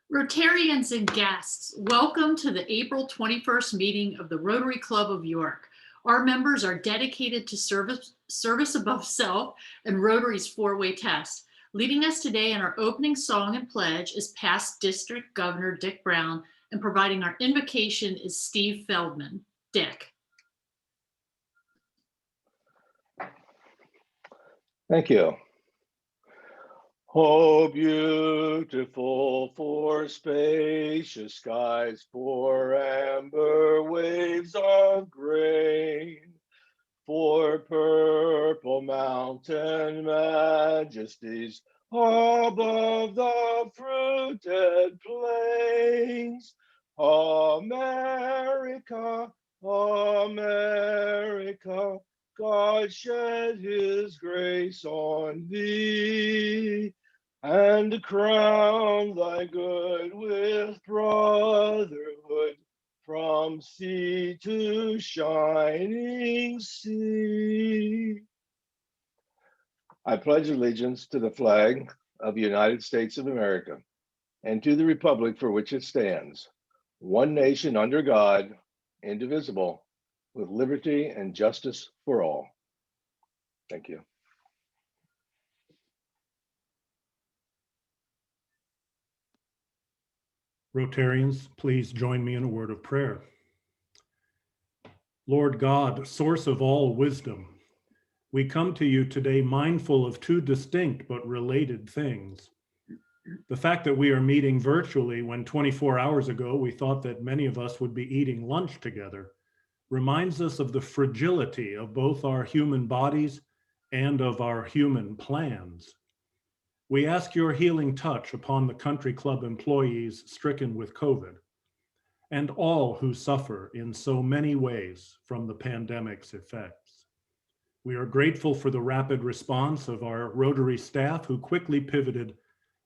Rotarians and guests, welcome to the April 21st meeting of the Rotary Club of York. Our members are dedicated to service above self and Rotary's four-way test. Leading us today in our opening song and pledge is past District Governor Dick Brown, and providing our invocation is Steve Feldman. Dick. Thank you. Oh, beautiful for spacious skies, for amber waves of grain, for purple mountain majesties above the fruited plains. America, America, God shed his grace on thee, and crown thy good with brotherhood from sea to shining sea. I pledge allegiance to the flag of the United States of America and to the republic for which it stands, one nation under God, indivisible, with liberty and justice for all. Thank you. Rotarians, please join me in a word of prayer. Lord God, source of all wisdom, we come to you today mindful of two distinct but related things. The fact that we are meeting virtually when 24 hours ago we thought that many of us would be eating lunch together reminds us of the fragility of both our human bodies and of our human plans. We ask your healing touch upon the country club employees stricken with COVID and all who suffer in so many ways from the pandemic's effects. We are grateful for the rapid response of our Rotary staff who quickly pivoted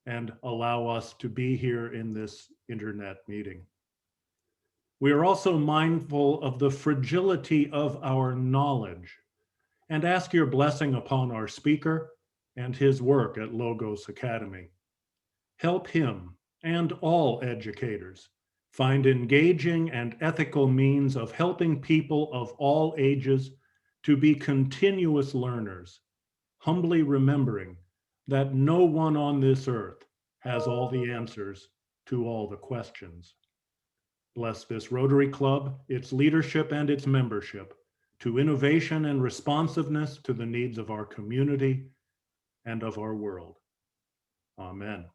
and allow us to be here in this internet meeting. We are also mindful of the fragility of our knowledge and ask your blessing upon our speaker and his work at Logos Academy. Help him and all educators find engaging and ethical means of helping people of all ages to be continuous learners, humbly remembering that no one on this earth has all the answers to all the questions. Bless this Rotary Club, its leadership and its membership, to innovation and responsiveness to the needs of our community and of our world. Amen.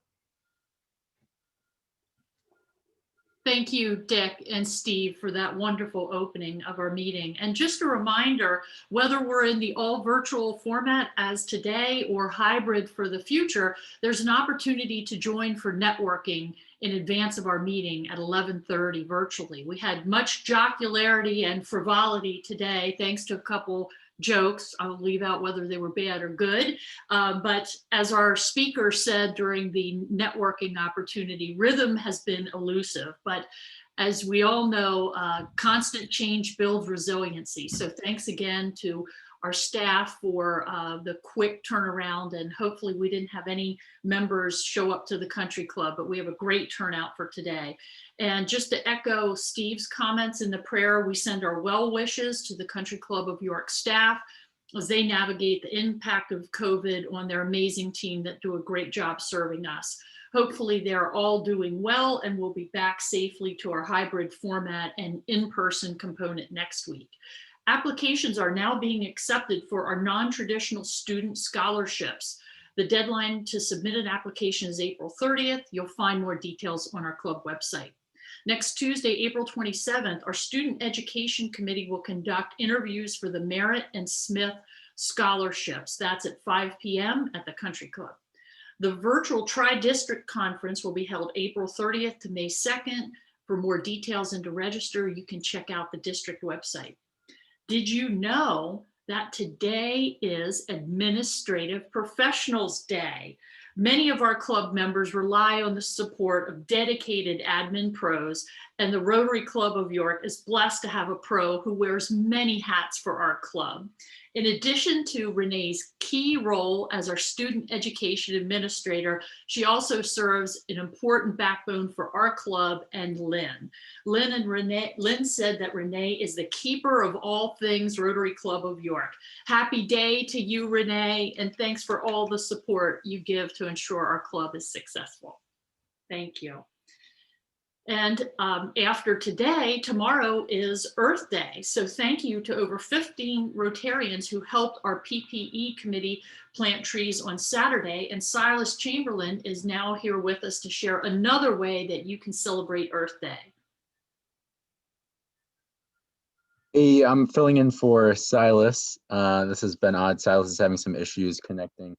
Thank you, Dick and Steve, for that wonderful opening of our meeting. And just a reminder, whether we're in the all virtual format as today or hybrid for the future, there's an opportunity to join for networking in advance of our meeting at 11:30 virtually. We had much jocularity and frivolity today, thanks to a couple jokes. I'll leave out whether they were bad or good. But as our speaker said during the networking opportunity, rhythm has been elusive. But as we all know, constant change builds resiliency. So thanks again to our staff for the quick turnaround, and hopefully we didn't have any members show up to the country club, but we have a great turnout for today. And just to echo Steve's comments in the prayer, we send our well wishes to the Country Club of York staff as they navigate the impact of COVID on their amazing team that do a great job serving us. Hopefully they're all doing well and we'll be back safely to our hybrid format and in-person component next week. Applications are now being accepted for our non-traditional student scholarships. The deadline to submit an application is April 30th. You'll find more details on our club website. Next Tuesday, April 27th, our Student Education Committee will conduct interviews for the Merritt and Smith scholarships. That's at 5 p.m. at the Country Club. The virtual Tri-District Conference will be held April 30th to May 2nd. For more details and to register, you can check out the district website. Did you know that today is Administrative Professionals Day? Many of our club members rely on the support of dedicated admin pros, and the Rotary Club of York is blessed to have a pro who wears many hats for our club. In addition to Renee's key role as our student education administrator, she also serves an important backbone for our club and Lynn. Lynn said that Renee is the keeper of all things Rotary Club of York. Happy day to you, Renee, and thanks for all the support you give to ensure our club is successful. Thank you. And after today, tomorrow is Earth Day. So thank you to over 15 Rotarians who helped our PPE committee plant trees on Saturday. And Silas Chamberlain is now here with us to share another way that you can celebrate Earth Day. Hey, I'm filling in for Silas. This has been odd. Silas is having some issues connecting.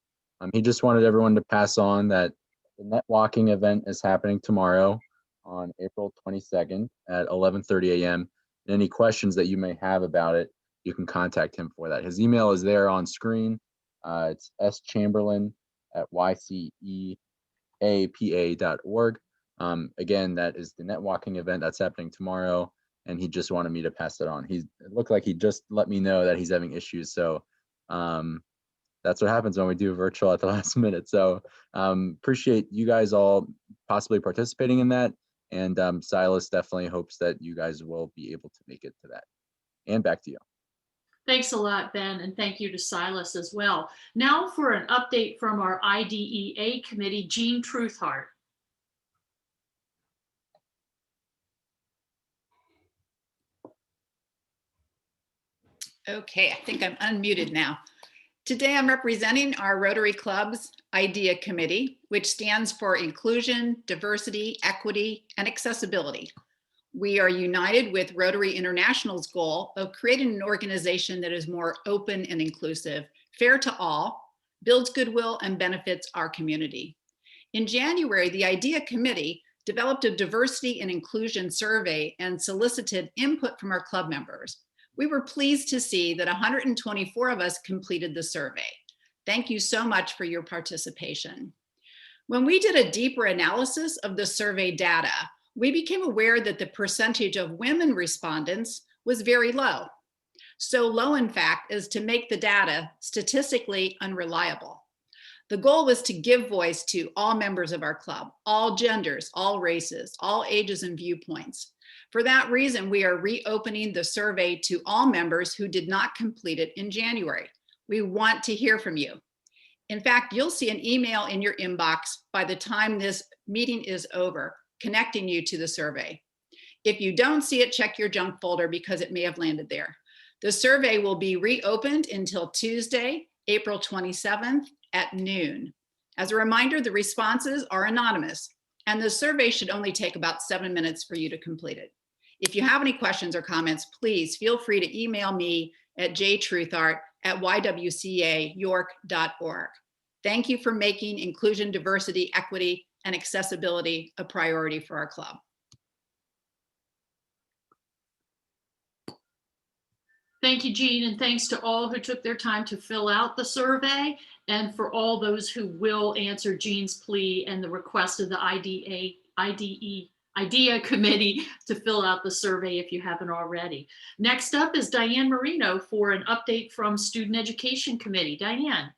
He just wanted everyone to pass on that the net walking event is happening tomorrow on April 22nd at 11:30 a.m. And any questions that you may have about it, you can contact him for that. His email is there on screen. It's schamberlain@yceapa.org. Again, that is the net walking event that's happening tomorrow. And he just wanted me to pass it on. It looked like he just let me know that he's having issues. So that's what happens when we do virtual at the last minute. So appreciate you guys all possibly participating in that. And Silas definitely hopes that you guys will be able to make it to that. And back to you. Thanks a lot, Ben, and thank you to Silas as well. Now for an update from our IDEA committee, Jean Truthheart. Okay, I think I'm unmuted now. Today I'm representing our Rotary Club's IDEA Committee, which stands for Inclusion, Diversity, Equity, and Accessibility. We are united with Rotary International's goal of creating an organization that is more open and inclusive, fair to all, builds goodwill, and benefits our community. In January, the IDEA Committee developed a diversity and inclusion survey and solicited input from our club members. We were pleased to see that 124 of us completed the survey. Thank you so much for your participation. When we did a deeper analysis of the survey data, we became aware that the percentage of women respondents was very low. So low, in fact, as to make the data statistically unreliable. The goal was to give voice to all members of our club, all genders, all races, all ages and viewpoints. For that reason, we are reopening the survey to all members who did not complete it in January. We want to hear from you. In fact, you'll see an email in your inbox by the time this meeting is over, connecting you to the survey. If you don't see it, check your junk folder because it may have landed there. The survey will be reopened until Tuesday, April 27th at noon. As a reminder, the responses are anonymous, and the survey should only take about 7 minutes for you to complete it. If you have any questions or comments, please feel free to email me at jtruthart@ywcayork.org. Thank you for making inclusion, diversity, equity, and accessibility a priority for our club. Thank you, Jean, and thanks to all who took their time to fill out the survey, and for all those who will answer Jean's plea and the request of the IDEA committee to fill out the survey if you haven't already. Next up is Diane Moreno for an update from Student Education Committee. Diane.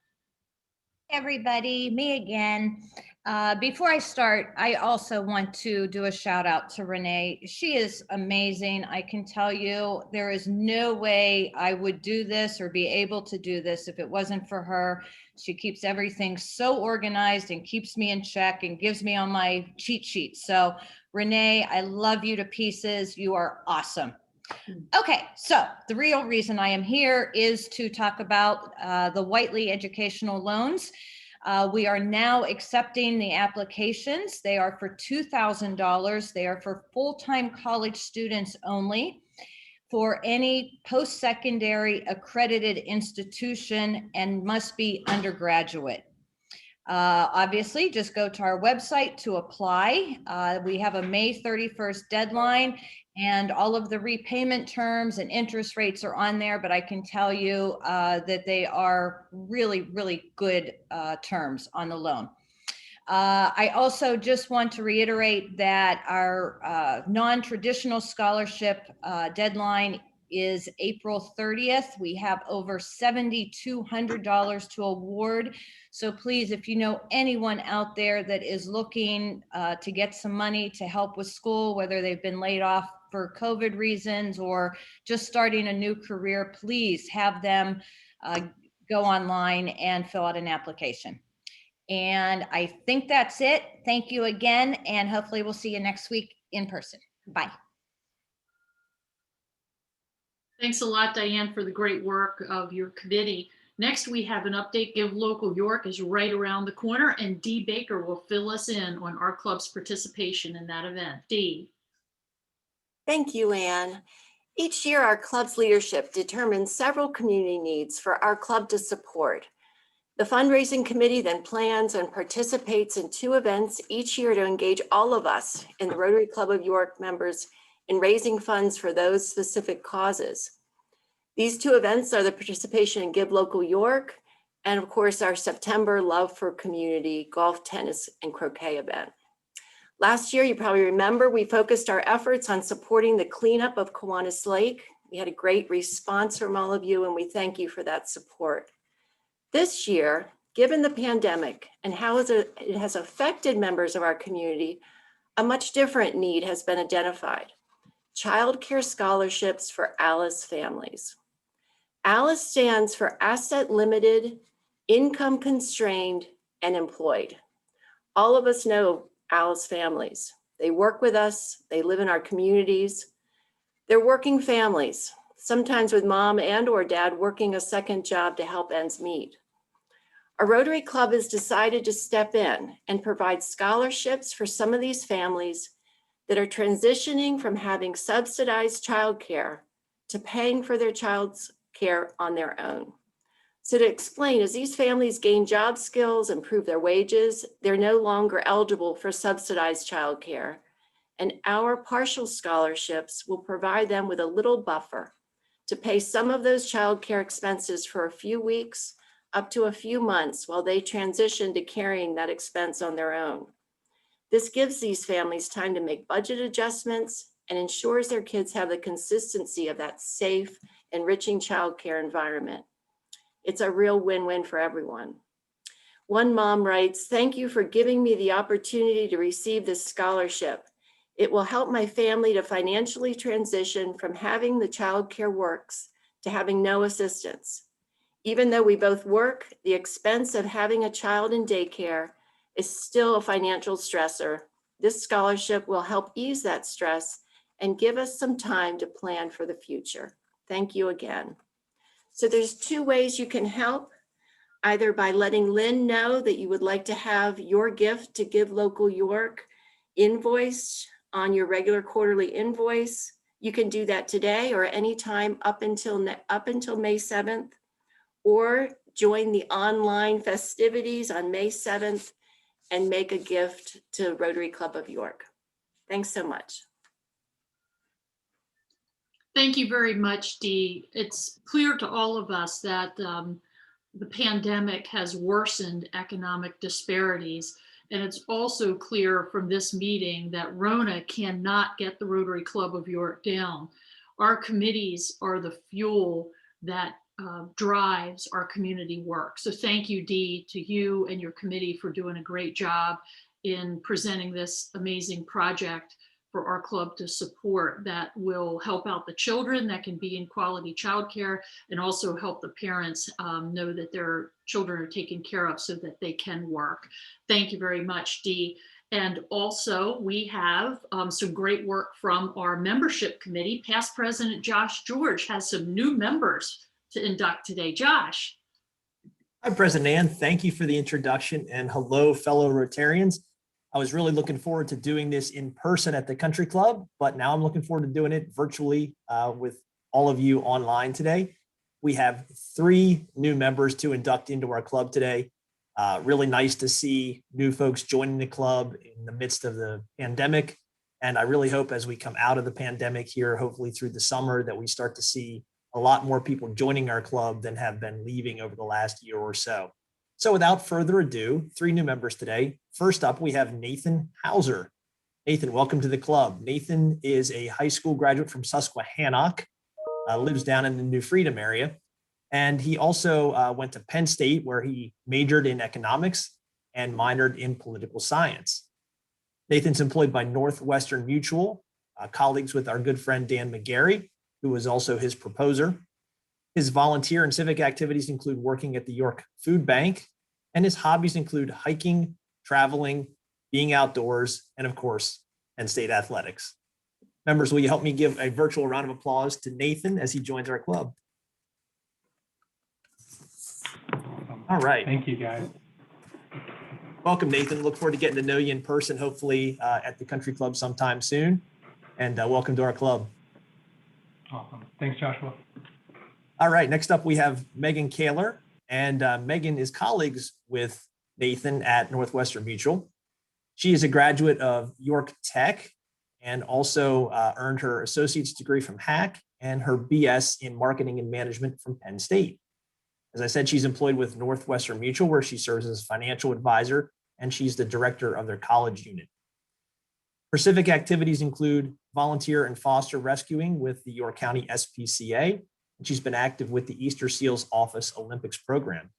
Everybody, me again. Before I start, I also want to do a shout out to Renee. She is amazing. I can tell you there is no way I would do this or be able to do this if it wasn't for her. She keeps everything so organized and keeps me in check and gives me on my cheat sheet. So Renee, I love you to pieces. You are awesome. Okay, so the real reason I am here is to talk about the Whiteley educational loans. We are now accepting the applications. They are for $2,000. They are for full-time college students only, for any post-secondary accredited institution, and must be undergraduate. Obviously, just go to our website to apply. We have a May 31st deadline, and all of the repayment terms and interest rates are on there, but I can tell you that they are really, really good terms on the loan. I also just want to reiterate that our non-traditional scholarship deadline is April 30th. We have over $7,200 to award. So please, if you know anyone out there that is looking to get some money to help with school, whether they've been laid off for COVID reasons or just starting a new career, please have them go online and fill out an application. And I think that's it. Thank you again, and hopefully we'll see you next week in person. Bye. Thanks a lot, Diane, for the great work of your committee. Next, we have an update. Give Local York is right around the corner, and Dee Baker will fill us in on our club's participation in that event. Dee. Thank you, Anne. Each year, our club's leadership determines several community needs for our club to support. The fundraising committee then plans and participates in 2 events each year to engage all of us in the Rotary Club of York members in raising funds for those specific causes. These 2 events are the participation in Give Local York and, of course, our September Love for Community golf, tennis, and croquet event. Last year, you probably remember, we focused our efforts on supporting the cleanup of Kiwanis Lake. We had a great response from all of you, and we thank you for that support. This year, given the pandemic and how it has affected members of our community, a much different need has been identified: childcare scholarships for ALICE families. ALICE stands for Asset Limited, Income Constrained, and Employed. All of us know ALICE families. They work with us, they live in our communities. They're working families, sometimes with mom and or dad working a second job to help ends meet. Our Rotary Club has decided to step in and provide scholarships for some of these families that are transitioning from having subsidized childcare to paying for their child's care on their own. So to explain, as these families gain job skills, improve their wages, they're no longer eligible for subsidized childcare, and our partial scholarships will provide them with a little buffer to pay some of those childcare expenses for a few weeks up to a few months while they transition to carrying that expense on their own. This gives these families time to make budget adjustments and ensures their kids have the consistency of that safe, enriching childcare environment. It's a real win-win for everyone. One mom writes, "Thank you for giving me the opportunity to receive this scholarship. It will help my family to financially transition from having the childcare works to having no assistance. Even though we both work, the expense of having a child in daycare is still a financial stressor. This scholarship will help ease that stress and give us some time to plan for the future. Thank you again." So there's 2 ways you can help, either by letting Lynn know that you would like to have your gift to Give Local York invoiced on your regular quarterly invoice. You can do that today or anytime up until May 7th. Or join the online festivities on May 7th and make a gift to Rotary Club of York. Thanks so much. Thank you very much, Dee. It's clear to all of us that the pandemic has worsened economic disparities. And it's also clear from this meeting that Rona cannot get the Rotary Club of York down. Our committees are the fuel that drives our community work. So thank you, Dee, to you and your committee for doing a great job in presenting this amazing project for our club to support that will help out the children that can be in quality childcare and also help the parents know that their children are taken care of so that they can work. Thank you very much, Dee. And also we have some great work from our membership committee. Past President Josh George has some new members to induct today. Josh. Hi, President Ann. Thank you for the introduction, and hello, fellow Rotarians. I was really looking forward to doing this in person at the country club, but now I'm looking forward to doing it virtually with all of you online today. We have 3 new members to induct into our club today. Really nice to see new folks joining the club in the midst of the pandemic. And I really hope as we come out of the pandemic here, hopefully through the summer, that we start to see a lot more people joining our club than have been leaving over the last year or so. So without further ado, 3 new members today. First up, we have Nathan Hauser. Nathan, welcome to the club. Nathan is a high school graduate from Susquehannock. lives down in the New Freedom area. And he also went to Penn State, where he majored in economics and minored in political science. Nathan's employed by Northwestern Mutual, colleagues with our good friend Dan McGarry, who was also his proposer. His volunteer and civic activities include working at the York Food Bank, and his hobbies include hiking, traveling, being outdoors, and of course, Penn State athletics. Members, will you help me give a virtual round of applause to Nathan as he joins our club? All right. Thank you, guys. Welcome, Nathan. Look forward to getting to know you in person, hopefully at the country club sometime soon. And welcome to our club. Awesome. Thanks, Joshua. All right. Next up, we have Megan Kaler. And Megan is colleagues with Nathan at Northwestern Mutual. She is a graduate of York Tech and also earned her associate's degree from HAC and her BS in marketing and management from Penn State. As I said, she's employed with Northwestern Mutual, where she serves as financial advisor, and she's the director of their college unit. Her civic activities include volunteer and foster rescuing with the York County SPCA, and she's been active with the Easter Seals Office Olympics program.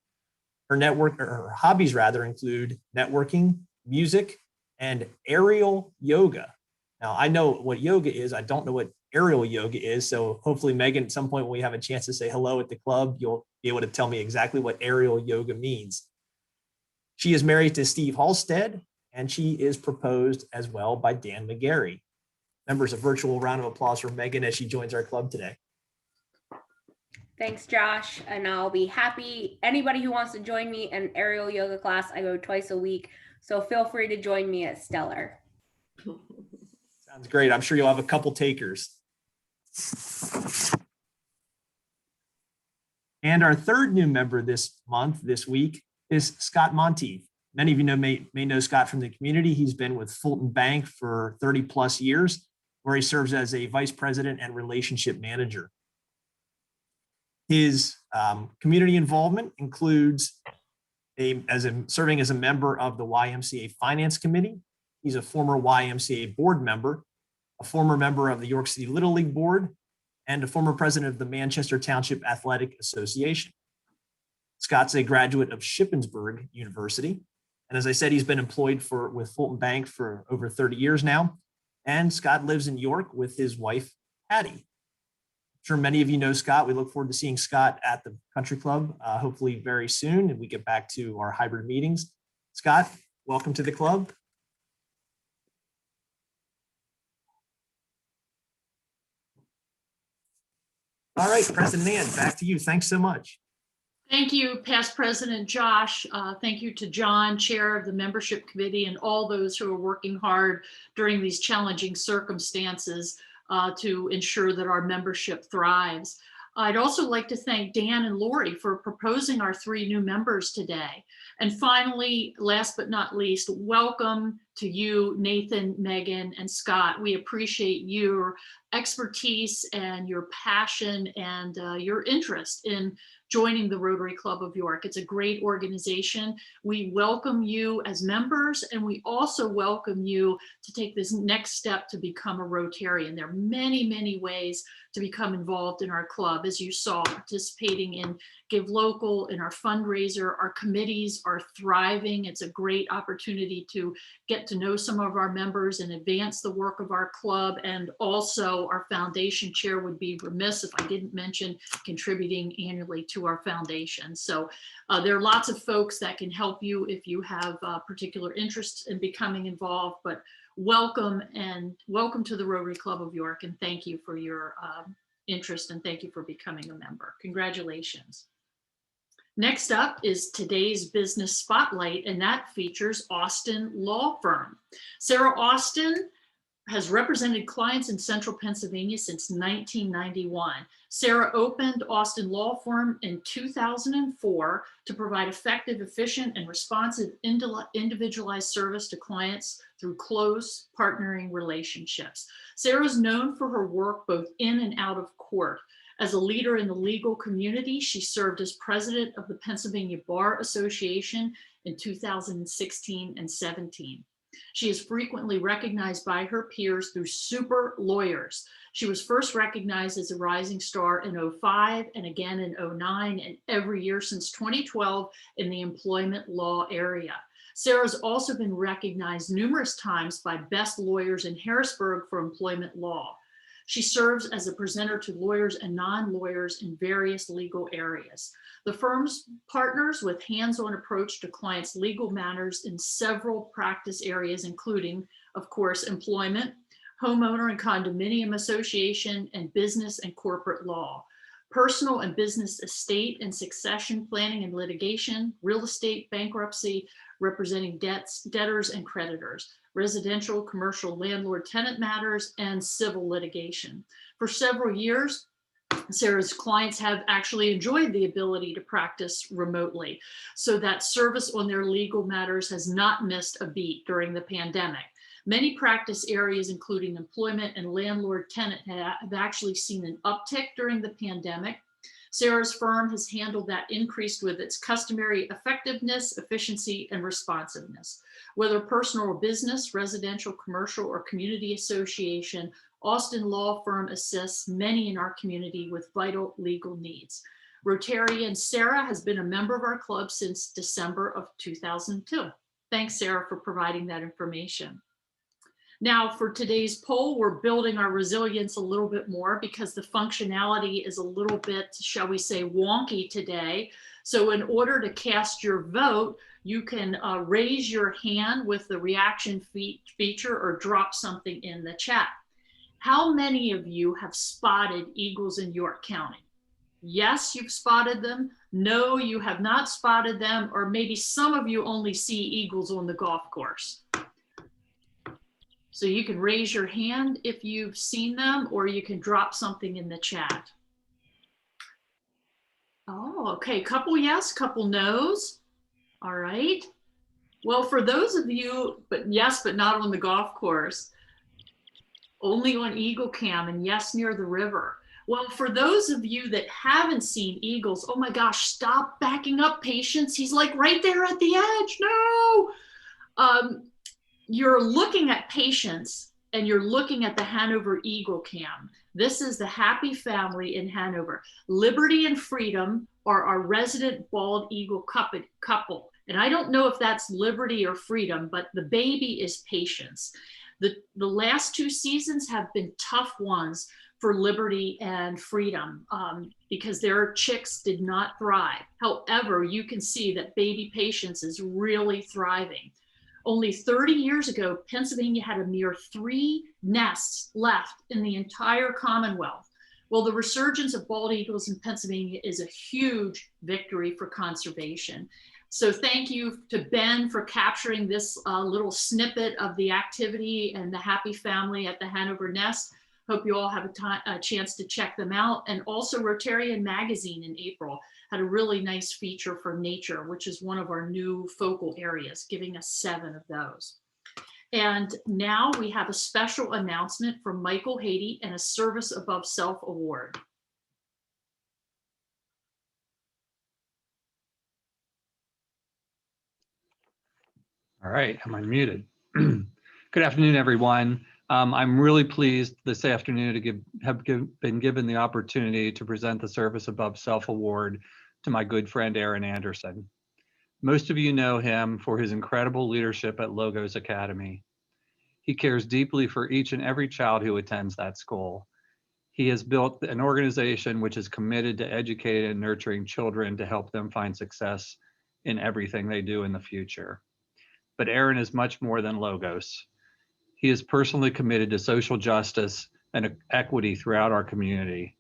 Her hobbies include networking, music, and aerial yoga. Now, I know what yoga is. I don't know what aerial yoga is. So hopefully, Megan, at some point when we have a chance to say hello at the club, you'll be able to tell me exactly what aerial yoga means. She is married to Steve Halstead, and she is proposed as well by Dan McGarry. Members, a virtual round of applause for Megan as she joins our club today. Thanks, Josh. And I'll be happy. Anybody who wants to join me in aerial yoga class, I go twice a week. So feel free to join me at Stellar. Sounds great. I'm sure you'll have a couple takers. And our third new member this week, is Scott Monty. Many of you may know Scott from the community. He's been with Fulton Bank for 30 plus years, where he serves as a vice president and relationship manager. His community involvement includes serving as a member of the YMCA Finance Committee. He's a former YMCA board member, a former member of the York City Little League Board, and a former president of the Manchester Township Athletic Association. Scott's a graduate of Shippensburg University. And as I said, he's been employed with Fulton Bank for over 30 years now. And Scott lives in York with his wife, Patty. I'm sure many of you know Scott. We look forward to seeing Scott at the country club, hopefully very soon, and we get back to our hybrid meetings. Scott, welcome to the club. All right, President Ann, back to you. Thanks so much. Thank you, past President Josh. Thank you to John, Chair of the Membership Committee, and all those who are working hard during these challenging circumstances to ensure that our membership thrives. I'd also like to thank Dan and Lori for proposing our 3 new members today. And finally, last but not least, welcome to you, Nathan, Megan, and Scott. We appreciate your expertise and your passion and your interest in joining the Rotary Club of York. It's a great organization. We welcome you as members, and we also welcome you to take this next step to become a Rotarian. There are many, many ways to become involved in our club, as you saw, participating in Give Local, in our fundraiser. Our committees are thriving. It's a great opportunity to get to know some of our members and advance the work of our club. And also our foundation chair would be remiss if I didn't mention contributing annually to our foundation. So there are lots of folks that can help you if you have particular interests in becoming involved, but welcome to the Rotary Club of York, and thank you for your interest, and thank you for becoming a member. Congratulations. Next up is today's business spotlight, and that features Austin Law Firm. Sarah Austin has represented clients in central Pennsylvania since 1991. Sarah opened Austin Law Firm in 2004 to provide effective, efficient, and responsive individualized service to clients through close partnering relationships. Sarah is known for her work both in and out of court. As a leader in the legal community, she served as president of the Pennsylvania Bar Association in 2016 and 17. She is frequently recognized by her peers through super lawyers. She was first recognized as a rising star in 2005 and again in 2009 and every year since 2012 in the employment law area. Sarah's also been recognized numerous times by best lawyers in Harrisburg for employment law. She serves as a presenter to lawyers and non-lawyers in various legal areas. The firm's partners with hands-on approach to clients' legal matters in several practice areas, including, of course, employment, homeowner and condominium association, and business and corporate law, personal and business estate and succession planning and litigation, real estate, bankruptcy, representing debtors and creditors, residential, commercial, landlord, tenant matters, and civil litigation. For several years, Sarah's clients have actually enjoyed the ability to practice remotely, so that service on their legal matters has not missed a beat during the pandemic. Many practice areas, including employment and landlord-tenant, have actually seen an uptick during the pandemic. Sarah's firm has handled that increase with its customary effectiveness, efficiency, and responsiveness. Whether personal or business, residential, commercial, or community association, Austin Law Firm assists many in our community with vital legal needs. Rotarian Sarah has been a member of our club since December of 2002. Thanks, Sarah, for providing that information. Now, for today's poll, we're building our resilience a little bit more because the functionality is a little bit, shall we say, wonky today. So in order to cast your vote, you can raise your hand with the reaction feature or drop something in the chat. How many of you have spotted eagles in York County? Yes, you've spotted them. No, you have not spotted them. Or maybe some of you only see eagles on the golf course. So you can raise your hand if you've seen them, or you can drop something in the chat. Oh, okay, couple yes, couple no's. All right. Well, for those of you, but not on the golf course, only on Eagle Cam, and yes, near the river. Well, for those of you that haven't seen eagles, oh my gosh, stop backing up, patience. He's like right there at the edge. No. You're looking at Patience and you're looking at the Hanover Eagle Cam. This is the happy family in Hanover. Liberty and Freedom are our resident bald eagle couple. And I don't know if that's Liberty or Freedom, but the baby is Patience. The last 2 seasons have been tough ones for Liberty and Freedom because their chicks did not thrive. However, you can see that baby Patience is really thriving. Only 30 years ago, Pennsylvania had a mere 3 nests left in the entire Commonwealth. Well, the resurgence of bald eagles in Pennsylvania is a huge victory for conservation. So thank you to Ben for capturing this little snippet of the activity and the happy family at the Hanover Nest. Hope you all have a chance to check them out. And also Rotarian Magazine in April had a really nice feature for nature, which is one of our new focal areas, giving us 7 of those. And now we have a special announcement from Michael Haiti and a Service Above Self Award. All right, am I muted? Good afternoon, everyone. I'm really pleased this afternoon to been given the opportunity to present the Service Above Self Award to my good friend Aaron Anderson. Most of you know him for his incredible leadership at Logos Academy. He cares deeply for each and every child who attends that school. He has built an organization which is committed to educating and nurturing children to help them find success in everything they do in the future. But Aaron is much more than Logos. He is personally committed to social justice and equity throughout our community.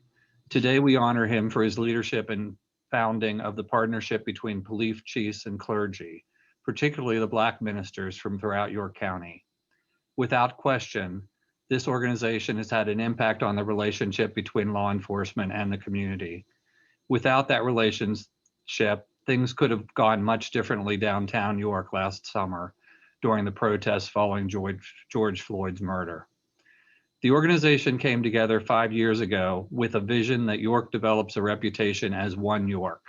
Today, we honor him for his leadership and founding of the partnership between police chiefs and clergy, particularly the Black ministers from throughout York County. Without question, this organization has had an impact on the relationship between law enforcement and the community. Without that relationship, things could have gone much differently downtown York last summer during the protests following George Floyd's murder. The organization came together 5 years ago with a vision that York develops a reputation as one York,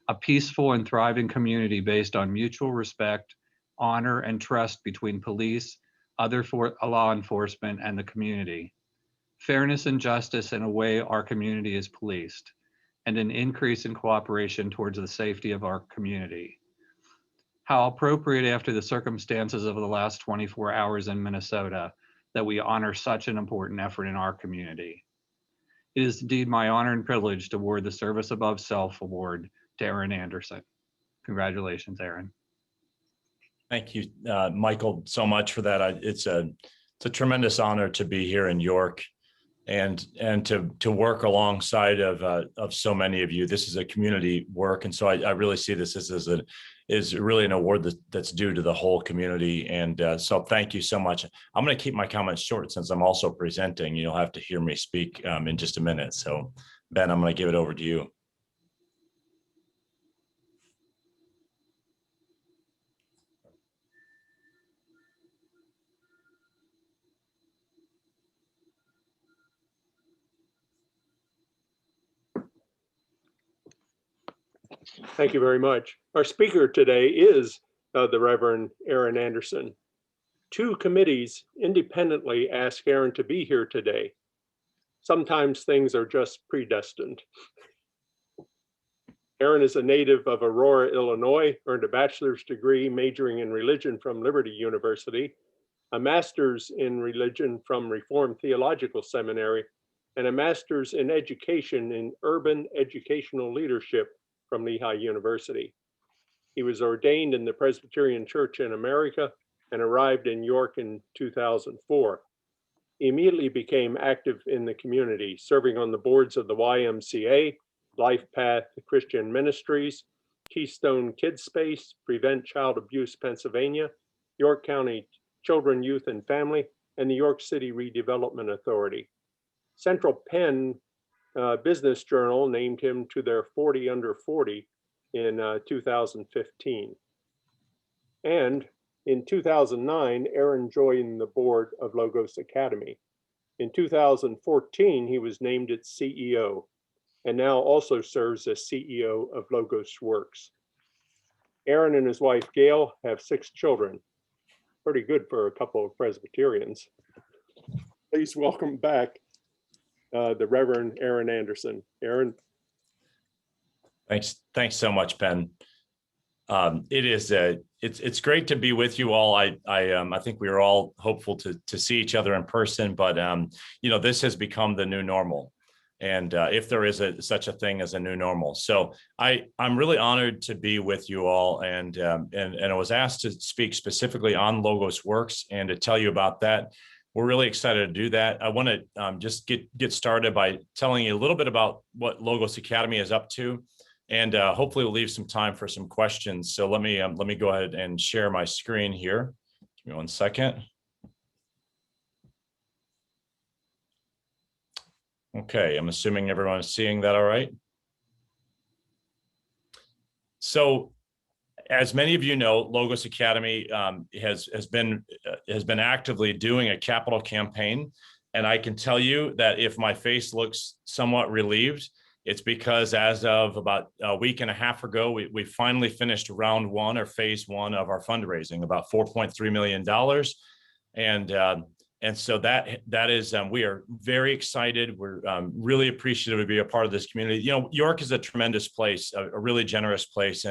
a peaceful and thriving community based on mutual respect, honor, and trust between police, other law enforcement, and the community. Fairness and justice in a way our community is policed, and an increase in cooperation towards the safety of our community. How appropriate after the circumstances of the last 24 hours in Minnesota that we honor such an important effort in our community. It is indeed my honor and privilege to award the Service Above Self Award to Aaron Anderson. Congratulations, Aaron. Thank you, Michael, so much for that. It's a tremendous honor to be here in York and to work alongside of so many of you. This is a community work, and so I really see this as really an award that's due to the whole community. And so thank you so much. I'm going to keep my comments short since I'm also presenting. You'll have to hear me speak in just a minute. So Ben, I'm going to give it over to you. Thank you very much. Our speaker today is the Reverend Aaron Anderson. Two committees independently asked Aaron to be here today. Sometimes things are just predestined. Aaron is a native of Aurora, Illinois, earned a bachelor's degree majoring in religion from Liberty University, a master's in religion from Reformed Theological Seminary, and a master's in education in urban educational leadership from Lehigh University. He was ordained in the Presbyterian Church in America and arrived in York in 2004. He immediately became active in the community, serving on the boards of the YMCA, Life Path Christian Ministries, Keystone Kids Space, Prevent Child Abuse Pennsylvania, York County Children, Youth, and Family, and the York City Redevelopment Authority. Central Penn Business Journal named him to their 40 under 40 in 2015. And in 2009, Aaron joined the board of Logos Academy. In 2014, he was named its CEO and now also serves as CEO of LogosWorks. Aaron and his wife, Gail, have 6 children. Pretty good for a couple of Presbyterians. Please welcome back the Reverend Aaron Anderson. Aaron. Thanks so much, Ben. It's great to be with you all. I think we are all hopeful to see each other in person, but this has become the new normal, and if there is such a thing as a new normal. So I'm really honored to be with you all, and I was asked to speak specifically on LogosWorks and to tell you about that. We're really excited to do that. I want to just get started by telling you a little bit about what Logos Academy is up to, and hopefully we'll leave some time for some questions. So let me go ahead and share my screen here. Give me one second. Okay, I'm assuming everyone is seeing that all right. So, as many of you know, Logos Academy has been actively doing a capital campaign, and I can tell you that if my face looks somewhat relieved, it's because as of about a week and a half ago, we finally finished round 1 or phase 1 of our fundraising, about $4.3 million, and so that is we are very excited. We're really appreciative to be a part of this community. York is a tremendous place, a really generous place,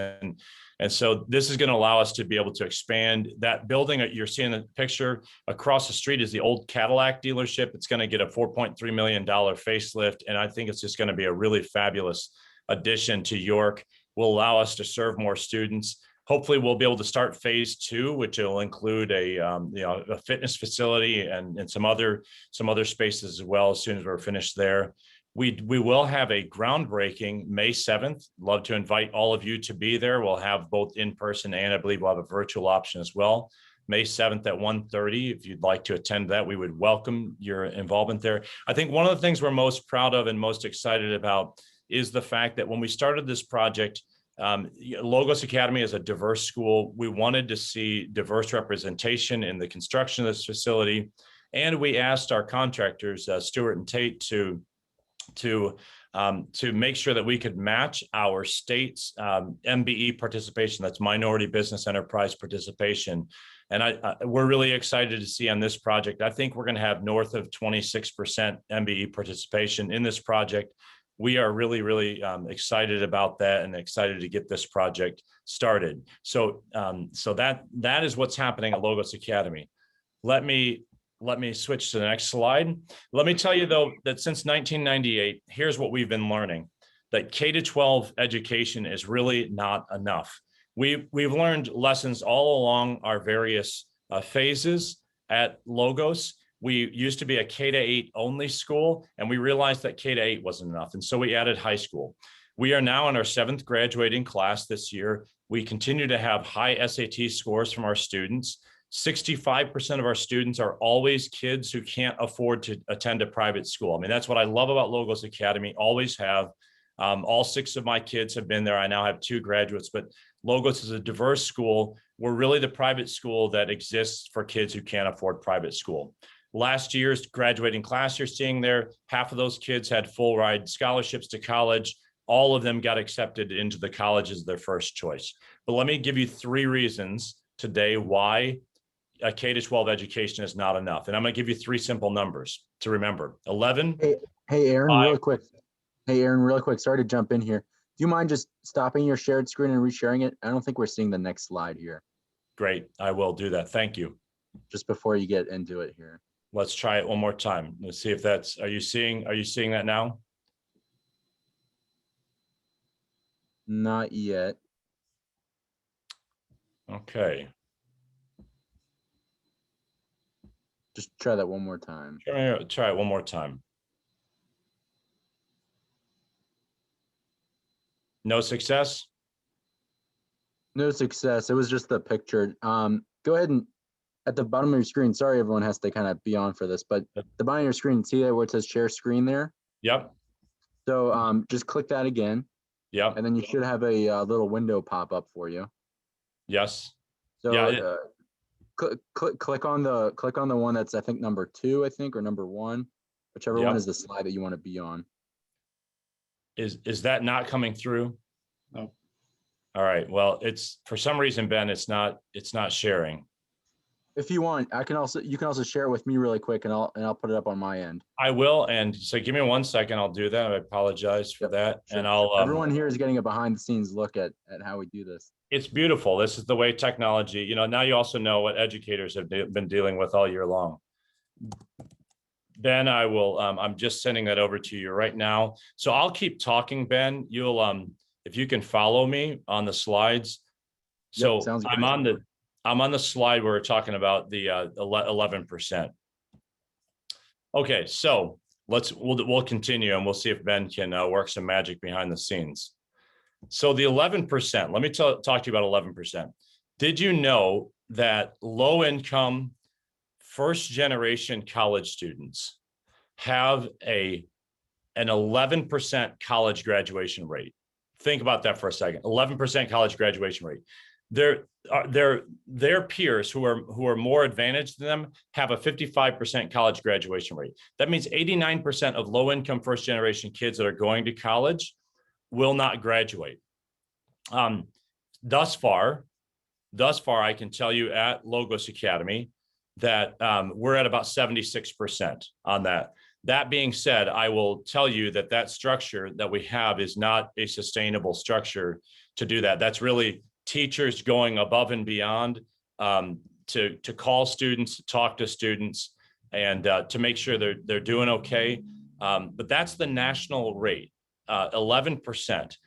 and so this is going to allow us to be able to expand that building that you're seeing in the picture. Across the street is the old Cadillac dealership. It's going to get a $4.3 million facelift. And I think it's just going to be a really fabulous addition to York. Will allow us to serve more students. Hopefully we'll be able to start phase 2, which will include a fitness facility and some other spaces as well as soon as we're finished there. We will have a groundbreaking May 7th. Love to invite all of you to be there. We'll have both in person and I believe we'll have a virtual option as well. May 7th at 1:30. If you'd like to attend that, we would welcome your involvement there. I think one of the things we're most proud of and most excited about is the fact that when we started this project, Logos Academy is a diverse school. We wanted to see diverse representation in the construction of this facility. And we asked our contractors, Stewart and Tate, to to make sure that we could match our state's MBE participation, that's minority business enterprise participation. And we're really excited to see on this project. I think we're going to have north of 26% MBE participation in this project. We are really, really excited about that and excited to get this project started. So, that is what's happening at Logos Academy. Let me switch to the next slide. Let me tell you though, that since 1998, here's what we've been learning, that K-12 education is really not enough. We've learned lessons all along our various phases at Logos. We used to be a K-8 only school, and we realized that K-8 wasn't enough. And so we added high school. We are now in our 7th graduating class this year. We continue to have high SAT scores from our students. 65% of our students are always kids who can't afford to attend a private school. I mean, that's what I love about Logos Academy, always have. All 6 of my kids have been there. I now have 2 graduates, but Logos is a diverse school. We're really the private school that exists for kids who can't afford private school. Last year's graduating class you're seeing there, half of those kids had full ride scholarships to college. All of them got accepted into the college as their first choice. But let me give you 3 reasons today why a K-12 education is not enough. And I'm going to give you 3 simple numbers to remember. 11. Hey, Aaron, 5. real quick. Hey, Aaron, real quick. Sorry to jump in here. Do you mind just stopping your shared screen and resharing it? I don't think we're seeing the next slide here. Great. I will do that. Thank you. Just before you get into it here. Let's try it one more time. Let's see if that's, are you seeing that now? Not yet. Okay. Just try that one more time. Try it one more time. No success? No success. It was just the picture. Go ahead and at the bottom of your screen, sorry, everyone has to kind of be on for this, but the bottom of your screen, see that where it says share screen there? Yep. So just click that again. Yep. And then you should have a little window pop up for you. Yes. So yeah, click on the one that's I think number 2, I think, or number 1, whichever Yep. one is the slide that you want to be on. Is that not coming through? No. All right. Well, it's for some reason, Ben, it's not sharing. If you want, you can also share it with me really quick, and I'll put it up on my end. I will, and so give me 1 second. I'll do that. I apologize for that, Sure. and I'll. Everyone here is getting a behind-the-scenes look at how we do this. It's beautiful. This is the way technology. Now you also know what educators have been dealing with all year long. Ben, I will. I'm just sending that over to you right now. So I'll keep talking, Ben. You'll if you can follow me on the slides. So Yep, sounds I'm good. on the slide where we're talking about the 11%. Okay, so we'll continue and we'll see if Ben can work some magic behind the scenes. So the 11%, let me talk to you about 11%. Did you know that low income first generation college students have an 11% college graduation rate? Think about that for a second. 11% college graduation rate. Their peers who are more advantaged than them have a 55% college graduation rate. That means 89% of low income first generation kids that are going to college will not graduate. Thus far, I can tell you at Logos Academy that we're at about 76% on that. That being said, I will tell you that structure that we have is not a sustainable structure to do that. That's really teachers going above and beyond to call students, to talk to students, and to make sure they're doing okay. But that's the national rate, 11%.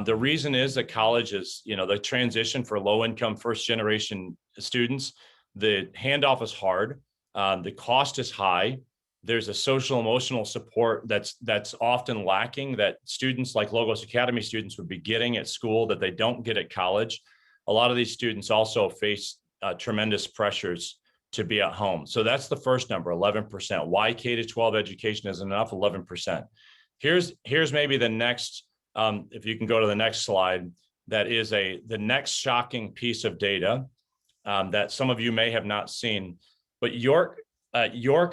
The reason is that college is, the transition for low-income first-generation students, the handoff is hard, the cost is high. There's a social emotional support that's often lacking that students like Logos Academy students would be getting at school that they don't get at college. A lot of these students also face tremendous pressures to be at home. So that's the first number, 11%. Why K-12 education isn't enough? 11%. Here's maybe the next, if you can go to the next slide, that is the next shocking piece of data that some of you may have not seen, but York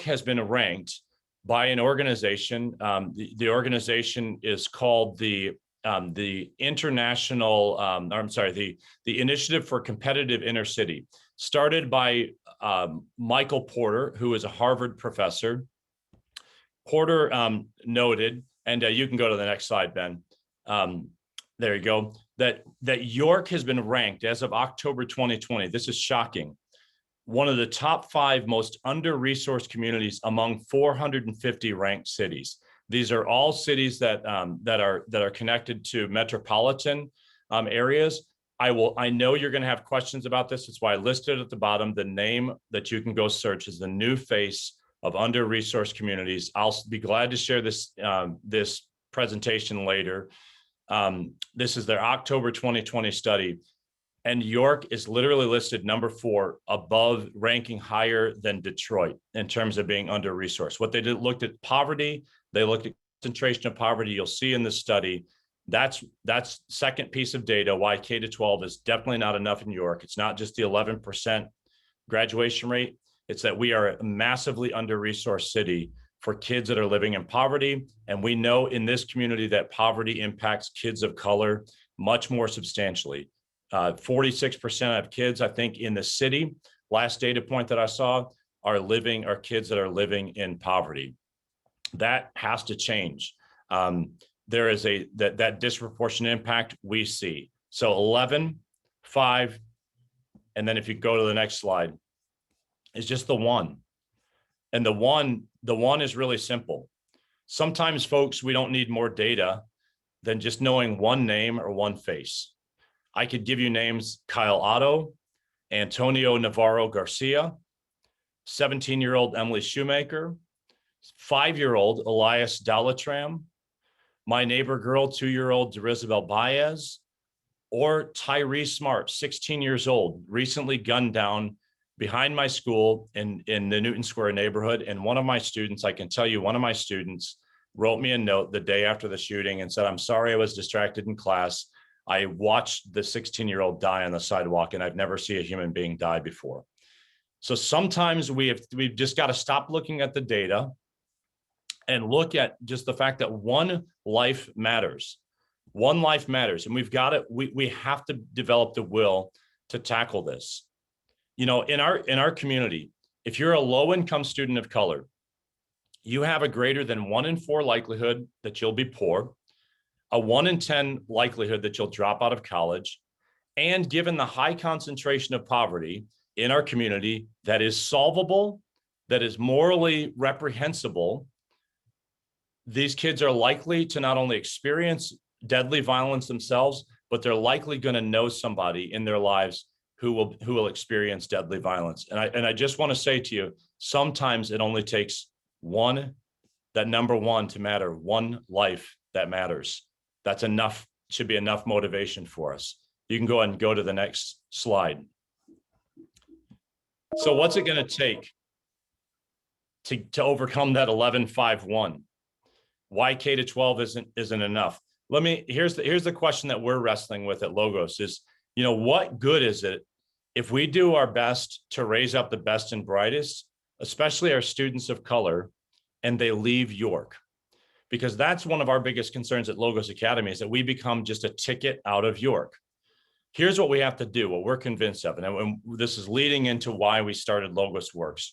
has been ranked by an organization. The organization is called the International, the Initiative for Competitive Inner City, started by Michael Porter, who is a Harvard professor. Porter noted, and you can go to the next slide, Ben. There you go. That York has been ranked as of October 2020. This is shocking. One of the top 5 most under-resourced communities among 450 ranked cities. These are all cities that are connected to metropolitan areas. I know you're going to have questions about this. That's why I listed at the bottom the name that you can go search is the new face of under-resourced communities. I'll be glad to share this this presentation later. This is their October 2020 study, and York is literally listed number 4 above, ranking higher than Detroit in terms of being under-resourced. What they did, looked at poverty. They looked at concentration of poverty. You'll see in this study, that's second piece of data why K-12 is definitely not enough in York. It's not just the 11% graduation rate. It's that we are a massively under-resourced city for kids that are living in poverty. And we know in this community that poverty impacts kids of color much more substantially. 46% of kids, I think, in the city, last data point that I saw, are kids that are living in poverty. That has to change. There is that disproportionate impact we see. So 11, 5, and then if you go to the next slide, is just the 1. And the one is really simple. Sometimes, folks, we don't need more data than just knowing one name or one face. I could give you names: Kyle Otto, Antonio Navarro Garcia, 17-year-old Emily Shoemaker, 5-year-old Elias Dalatram, my neighbor girl, 2-year-old Derizabel Baez, or Tyree Smart, 16 years old, recently gunned down behind my school in the Newton Square neighborhood. And one of my students, I can tell you, one of my students wrote me a note the day after the shooting and said, "I'm sorry I was distracted in class. I watched the 16-year-old die on the sidewalk, and I've never seen a human being die before." So sometimes we've just got to stop looking at the data and look at just the fact that one life matters. One life matters, and we have to develop the will to tackle this. You know, in our community, if you're a low-income student of color, you have a greater than 1 in 4 likelihood that you'll be poor, a 1 in 10 likelihood that you'll drop out of college, and given the high concentration of poverty in our community that is solvable, that is morally reprehensible, these kids are likely to not only experience deadly violence themselves, but they're likely going to know somebody in their lives who will experience deadly violence. And I just want to say to you, sometimes it only takes that number 1 to matter, one life that matters. That's enough, should be enough motivation for us. You can go ahead and go to the next slide. So what's it going to take to overcome that 11-5-1? Why K-12 isn't enough? Here's the question that we're wrestling with at Logos is, you know, what good is it if we do our best to raise up the best and brightest, especially our students of color, and they leave York? Because that's one of our biggest concerns at Logos Academy, is that we become just a ticket out of York. Here's what we have to do, what we're convinced of, and this is leading into why we started LogosWorks.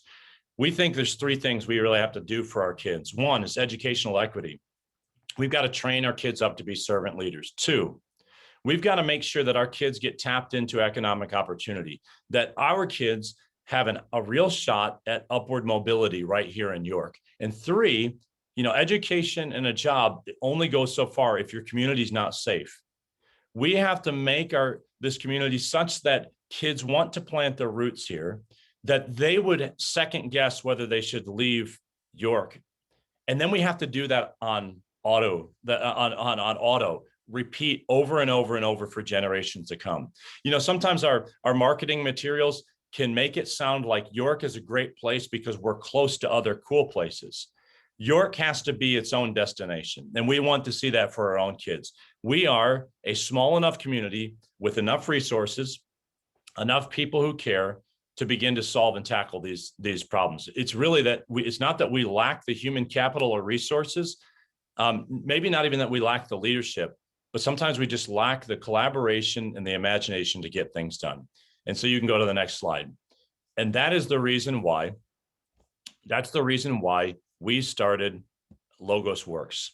We think there's 3 things we really have to do for our kids. 1 is educational equity. We've got to train our kids up to be servant leaders. 2, we've got to make sure that our kids get tapped into economic opportunity, that our kids have a real shot at upward mobility right here in York. And 3, you know, education and a job only goes so far if your community's not safe. We have to make this community such that kids want to plant their roots here, that they would second guess whether they should leave York. And then we have to do that on auto, repeat over and over and over for generations to come. You know, sometimes our marketing materials can make it sound like York is a great place because we're close to other cool places. York has to be its own destination, and we want to see that for our own kids. We are a small enough community with enough resources, enough people who care, to begin to solve and tackle these problems. It's really that it's not that we lack the human capital or resources, maybe not even that we lack the leadership, but sometimes we just lack the collaboration and the imagination to get things done. And so you can go to the next slide. And that's the reason why we started LogosWorks.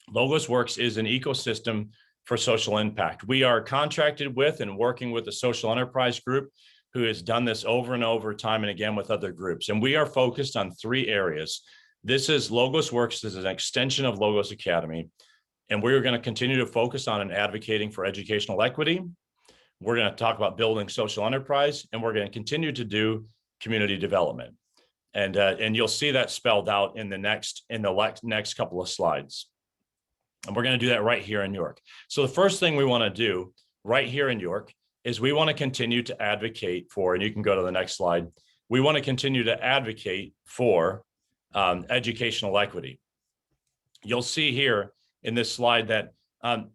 LogosWorks is an ecosystem for social impact. We are contracted with and working with a social enterprise group who has done this over and over, time and again, with other groups. And we are focused on 3 areas. This is LogosWorks is an extension of Logos Academy. And we're going to continue to focus on and advocating for educational equity. We're going to talk about building social enterprise, and we're going to continue to do community development. And you'll see that spelled out in the next couple of slides. And we're going to do that right here in York. So the first thing we want to do right here in York is we want to continue to advocate for, and you can go to the next slide. We want to continue to advocate for educational equity. You'll see here in this slide that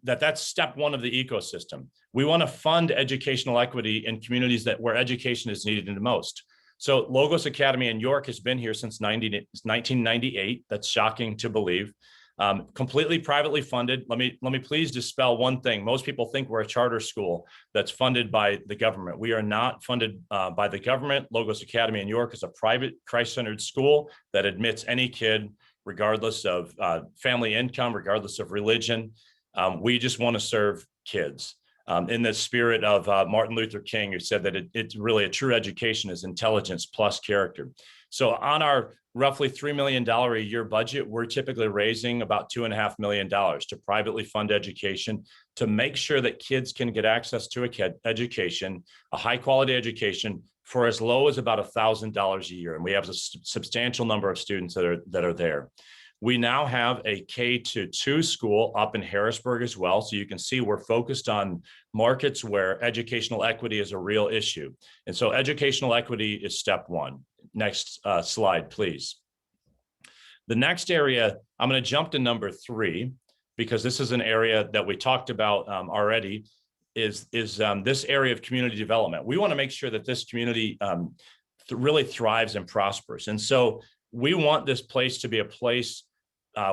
that's step 1 of the ecosystem. We want to fund educational equity in communities where education is needed the most. So Logos Academy in York has been here since 1998. That's shocking to believe. Completely privately funded. Let me please dispel one thing. Most people think we're a charter school that's funded by the government. We are not funded by the government. Logos Academy in York is a private Christ-centered school that admits any kid, regardless of family income, regardless of religion. We just want to serve kids. In the spirit of Martin Luther King, who said that it's really a true education is intelligence plus character. So on our roughly $3 million a year budget, we're typically raising about $2.5 million to privately fund education, to make sure that kids can get access to education, a high quality education, for as low as about $1,000 a year. And we have a substantial number of students that are there. We now have a K-2 school up in Harrisburg as well. So you can see we're focused on markets where educational equity is a real issue. And so educational equity is step 1. Next slide, please. The next area, I'm going to jump to number 3, because this is an area that we talked about already, is this area of community development. We want to make sure that this community really thrives and prospers. And so we want this place to be a place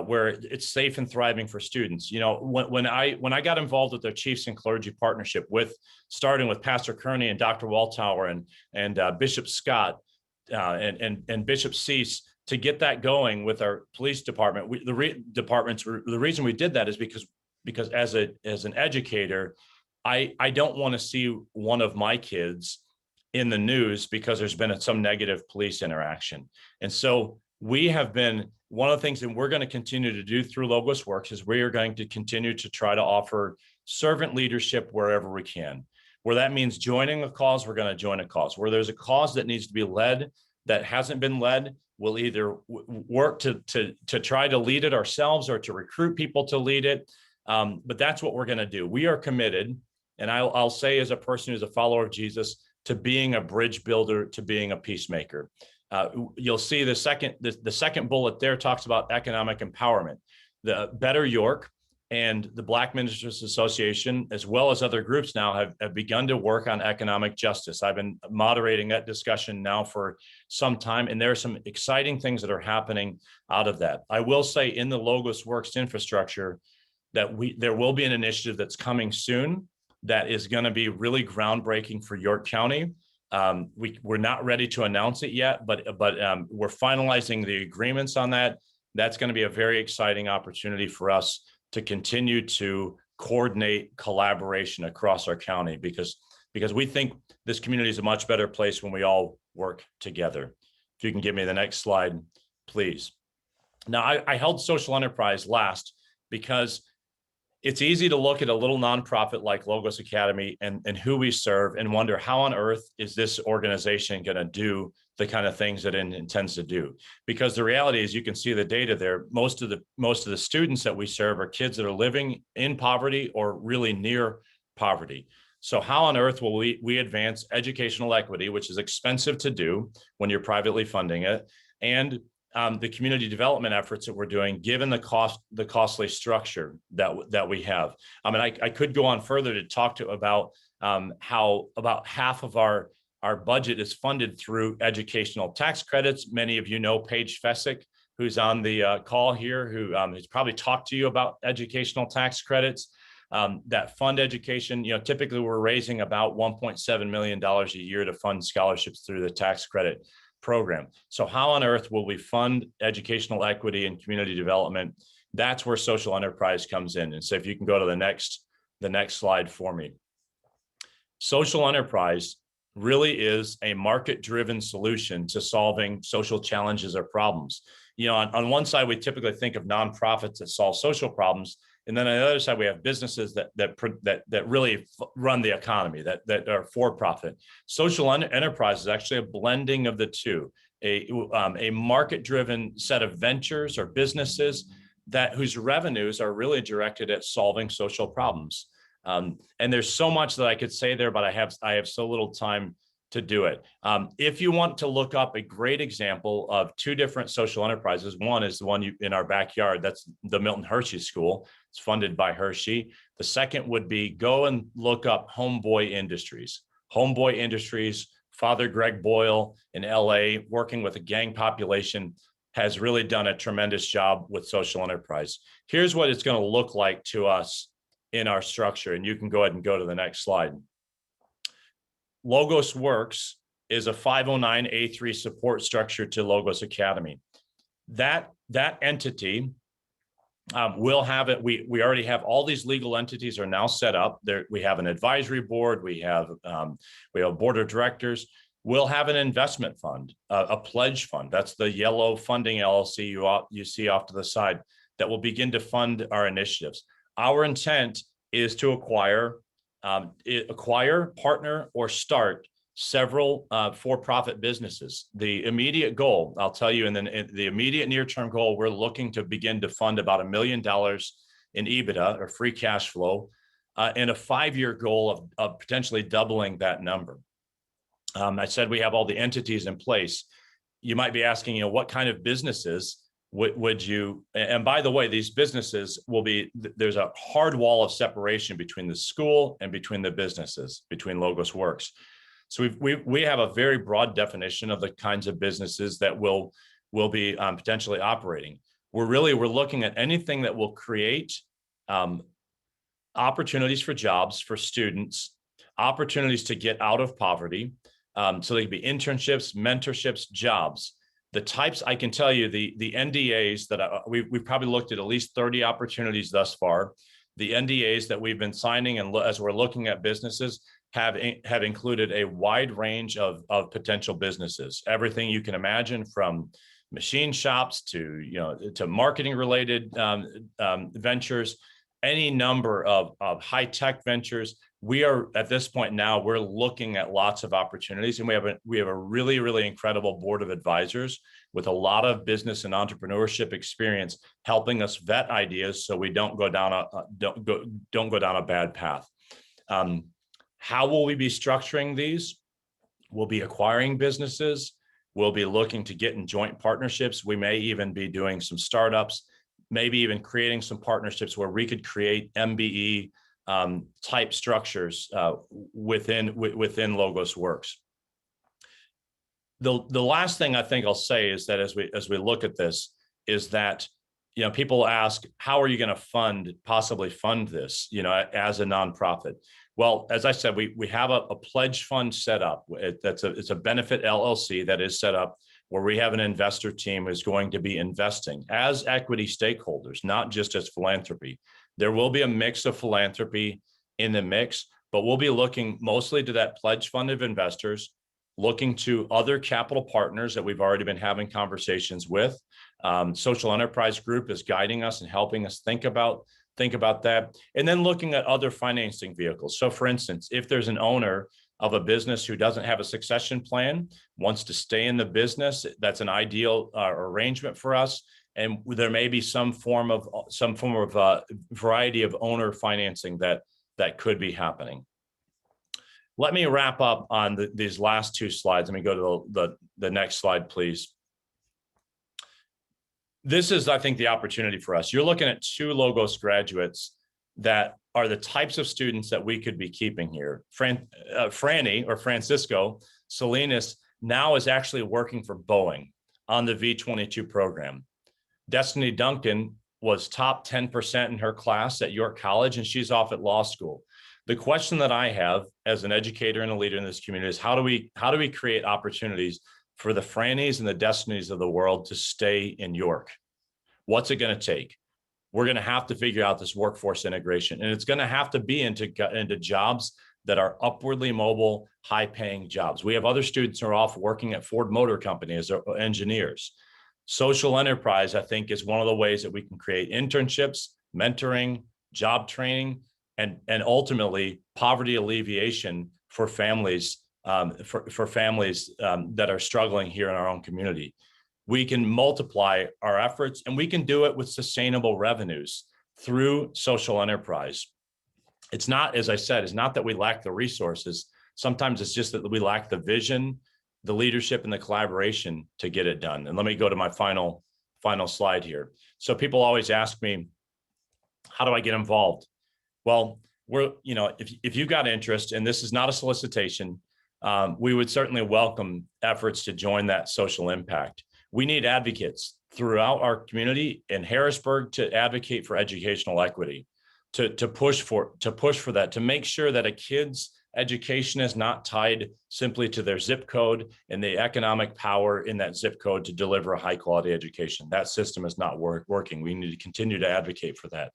where it's safe and thriving for students. You know, when I got involved with the Chiefs and Clergy Partnership, starting with Pastor Kearney and Dr. Waltauer and Bishop Scott and Bishop Cease, to get that going with our police department, the reason we did that is because as an educator, I don't want to see one of my kids in the news because there's been some negative police interaction. And so we have been, one of the things that we're going to continue to do through LogosWorks is we are going to continue to try to offer servant leadership wherever we can. Where that means joining a cause, we're going to join a cause. Where there's a cause that needs to be led that hasn't been led, we'll either work to try to lead it ourselves or to recruit people to lead it. But that's what we're going to do. We are committed, and I'll say as a person who's a follower of Jesus, to being a bridge builder, to being a peacemaker. You'll see the second bullet there talks about economic empowerment. The Better York and the Black Ministers Association, as well as other groups now, have begun to work on economic justice. I've been moderating that discussion now for some time, and there are some exciting things that are happening out of that. I will say in the LogosWorks infrastructure that there will be an initiative that's coming soon that is going to be really groundbreaking for York County. We're not ready to announce it yet, but we're finalizing the agreements on that. That's going to be a very exciting opportunity for us to continue to coordinate collaboration across our county, because we think this community is a much better place when we all work together. If you can give me the next slide, please. Now, I held social enterprise last because it's easy to look at a little nonprofit like Logos Academy and who we serve and wonder, how on earth is this organization going to do the kind of things that it intends to do? Because the reality is, you can see the data there. Most of the students that we serve are kids that are living in poverty or really near poverty. So how on earth will we advance educational equity, which is expensive to do when you're privately funding it, and the community development efforts that we're doing, given the costly structure that we have? I mean, I could go on further to talk about how about half of our our budget is funded through educational tax credits. Many of you know Paige Fessick, who's on the call here, who has probably talked to you about educational tax credits that fund education. Typically we're raising about $1.7 million a year to fund scholarships through the tax credit program. So how on earth will we fund educational equity and community development? That's where social enterprise comes in. And so if you can go to the next slide for me. Social enterprise really is a market-driven solution to solving social challenges or problems. On one side, we typically think of nonprofits that solve social problems. And then on the other side, we have businesses that really run the economy, that are for-profit. Social enterprise is actually a blending of the two, a market-driven set of ventures or businesses whose revenues are really directed at solving social problems. And there's so much that I could say there, but I have so little time to do it. If you want to look up a great example of two different social enterprises, one is the one in our backyard. That's the Milton Hershey School. It's funded by Hershey. The second would be go and look up Homeboy Industries. Homeboy Industries, Father Greg Boyle in LA, working with a gang population, has really done a tremendous job with social enterprise. Here's what it's going to look like to us in our structure. And you can go ahead and go to the next slide. LogosWorks is a 509(a)(3) support structure to Logos Academy. That entity will have it. We already have all these legal entities are now set up. There, we have an advisory board. We have a board of directors. We'll have an investment fund, a pledge fund. That's the yellow funding LLC you see off to the side that will begin to fund our initiatives. Our intent is to acquire, partner, or start several for-profit businesses. The immediate goal, I'll tell you, and then the immediate near-term goal, we're looking to begin to fund about $1 million in EBITDA or free cash flow, and a 5-year goal of potentially doubling that number. I said we have all the entities in place. You might be asking, what kind of businesses would you, and by the way, these businesses will be, there's a hard wall of separation between the school and between the businesses, between LogosWorks. So we have a very broad definition of the kinds of businesses that will be potentially operating. We're looking at anything that will create opportunities for jobs for students, opportunities to get out of poverty. So they could be internships, mentorships, jobs. The types, I can tell you, the NDAs that we've probably looked at least 30 opportunities thus far. The NDAs that we've been signing, and as we're looking at businesses, have included a wide range of potential businesses. Everything you can imagine, from machine shops to marketing related ventures, any number of high tech ventures. We are at this point now, we're looking at lots of opportunities, and we have a really, really incredible board of advisors with a lot of business and entrepreneurship experience, helping us vet ideas so we don't go down a bad path. How will we be structuring these? We'll be acquiring businesses. We'll be looking to get in joint partnerships. We may even be doing some startups, maybe even creating some partnerships where we could create MBE type structures within LogosWorks. The last thing I think I'll say is that as we look at this, is that people ask, how are you going to possibly fund this as a nonprofit? Well, as I said, we have a pledge fund set up. It's a benefit LLC that is set up, where we have an investor team who's going to be investing as equity stakeholders, not just as philanthropy. There will be a mix of philanthropy in the mix, but we'll be looking mostly to that pledge fund of investors, looking to other capital partners that we've already been having conversations with. Social Enterprise Group is guiding us and helping us think about that, and then looking at other financing vehicles. So for instance, if there's an owner of a business who doesn't have a succession plan, wants to stay in the business, that's an ideal arrangement for us. And there may be some form of variety of owner financing that could be happening. Let me wrap up on these last two slides. Let me go to the next slide, please. This is, I think, the opportunity for us. You're looking at 2 Logos graduates that are the types of students that we could be keeping here. Franny, or Francisco, Salinas now is actually working for Boeing on the V-22 program. Destiny Duncan was top 10% in her class at York College, and she's off at law school. The question that I have as an educator and a leader in this community is how do we create opportunities for the Frannies and the Destinies of the world to stay in York? What's it going to take? We're going to have to figure out this workforce integration, and it's going to have to be into jobs that are upwardly mobile, high-paying jobs. We have other students who are off working at Ford Motor Company as engineers. Social enterprise, I think, is one of the ways that we can create internships, mentoring, job training, and ultimately poverty alleviation for families that are struggling here in our own community. We can multiply our efforts, and we can do it with sustainable revenues through social enterprise. It's not, as I said, it's not that we lack the resources. Sometimes it's just that we lack the vision, the leadership, and the collaboration to get it done. And let me go to my final slide here. So people always ask me, how do I get involved? Well, if you've got interest, and this is not a solicitation, we would certainly welcome efforts to join that social impact. We need advocates throughout our community in Harrisburg to advocate for educational equity, to push for that, to make sure that a kid's education is not tied simply to their zip code and the economic power in that zip code to deliver a high quality education. That system is not working. We need to continue to advocate for that.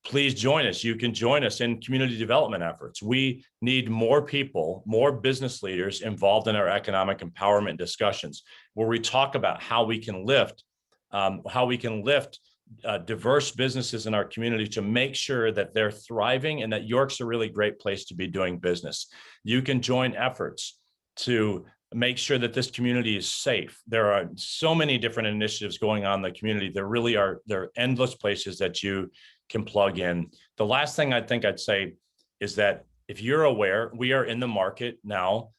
Please join us. You can join us in community development efforts. We need more people, more business leaders involved in our economic empowerment discussions, where we talk about how we can lift diverse businesses in our community to make sure that they're thriving and that York's a really great place to be doing business. You can join efforts to make sure that this community is safe. There are so many different initiatives going on in the community. There are endless places that you can plug in. The last thing I think I'd say is that if you're aware, we are in the market now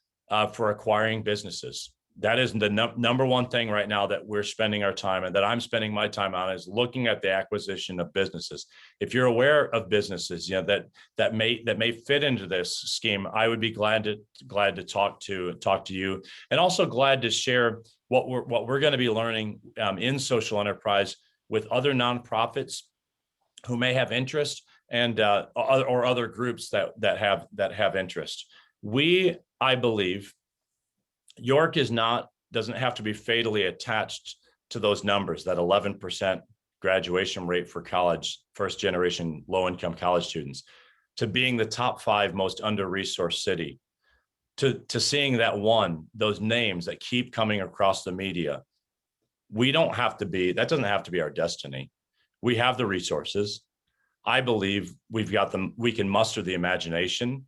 for acquiring businesses. That is the number one thing right now that we're spending our time and that I'm spending my time on is looking at the acquisition of businesses. If you're aware of businesses, that may fit into this scheme, I would be glad to talk to you, and also glad to share what we're going to be learning in social enterprise with other nonprofits who may have interest and or other groups that have interest. I believe, York doesn't have to be fatally attached to those numbers, that 11% graduation rate for college, first generation low-income college students, to being the top 5 most under-resourced city, to seeing those names that keep coming across the media. That doesn't have to be our destiny. We have the resources. I believe we can muster the imagination,